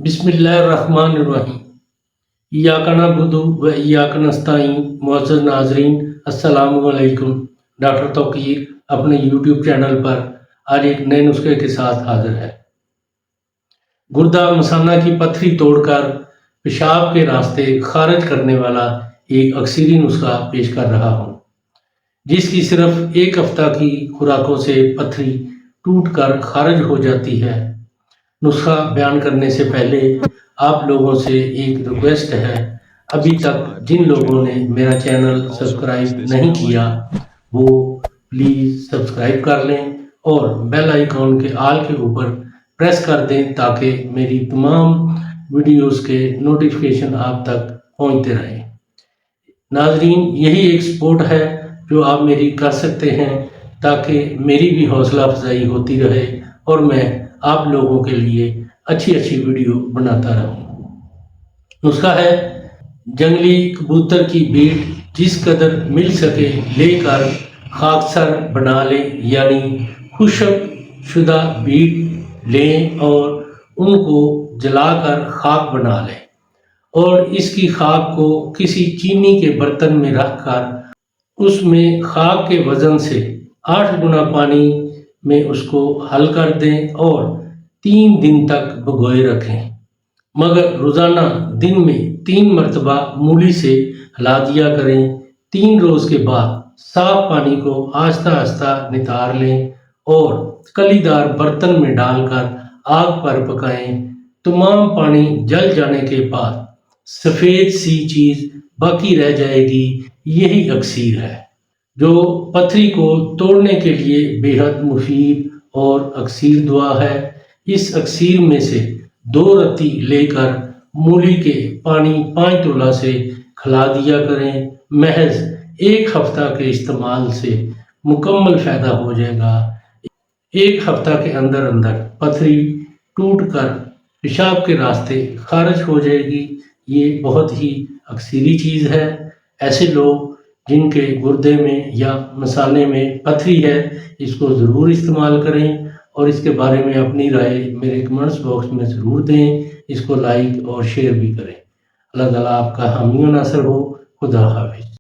بسم اللہ الرحمن الرحیم۔ ایاک نعبد و ایاک نستعین۔ معزز ناظرین السلام علیکم۔ ڈاکٹر توقیر اپنے یوٹیوب چینل پر آج ایک نئے نسخے کے ساتھ حاضر ہے۔ گردہ مثانہ کی پتھری توڑ کر پیشاب کے راستے خارج کرنے والا ایک اکثری نسخہ پیش کر رہا ہوں، جس کی صرف ایک ہفتہ کی خوراکوں سے پتھری ٹوٹ کر خارج ہو جاتی ہے۔ نسخہ بیان کرنے سے پہلے آپ لوگوں سے ایک ریکویسٹ ہے، ابھی تک جن لوگوں نے میرا چینل سبسکرائب نہیں کیا وہ پلیز سبسکرائب کر لیں اور بیل آئیکن کے آل کے اوپر پریس کر دیں تاکہ میری تمام ویڈیوز کے نوٹیفیکیشن آپ تک پہنچتے رہیں۔ ناظرین، یہی ایک سپورٹ ہے جو آپ میری کر سکتے ہیں تاکہ میری بھی حوصلہ افزائی ہوتی رہے اور میں آپ لوگوں کے لیے اچھی ویڈیو بناتا رہوں۔ نسخہ ہے: جنگلی کبوتر کی بیٹ جس قدر مل سکے لے کر خاکسار بنا لیں، یعنی خشک شدہ بیٹ لیں اور ان کو جلا کر خاک بنا لیں اور اس کی خاک کو کسی چینی کے برتن میں رکھ کر اس میں خاک کے وزن سے 8 گنا پانی میں اس کو حل کر دیں اور 3 دن تک بھگوئے رکھیں، مگر روزانہ دن میں 3 مرتبہ مولی سے ہلا دیا کریں۔ 3 روز کے بعد صاف پانی کو آہستہ نتار لیں اور کلی دار برتن میں ڈال کر آگ پر پکائیں۔ تمام پانی جل جانے کے بعد سفید سی چیز باقی رہ جائے گی، یہی اکسیر ہے جو پتھری کو توڑنے کے لیے بے حد مفید اور اکسیر دوا ہے۔ اس اکسیر میں سے 2 رتی لے کر مولی کے پانی 5 تولہ سے کھلا دیا کریں۔ محض 1 ہفتہ کے استعمال سے مکمل فائدہ ہو جائے گا۔ 1 ہفتہ کے اندر پتھری ٹوٹ کر پیشاب کے راستے خارج ہو جائے گی۔ یہ بہت ہی اکثری چیز ہے۔ ایسے لوگ جن کے گردے میں یا مثانے میں پتھری ہے اس کو ضرور استعمال کریں اور اس کے بارے میں اپنی رائے میرے کمنٹس باکس میں ضرور دیں۔ اس کو لائک اور شیئر بھی کریں۔ اللہ تعالیٰ آپ کا حامی و ناصر ہو۔ خدا حافظ۔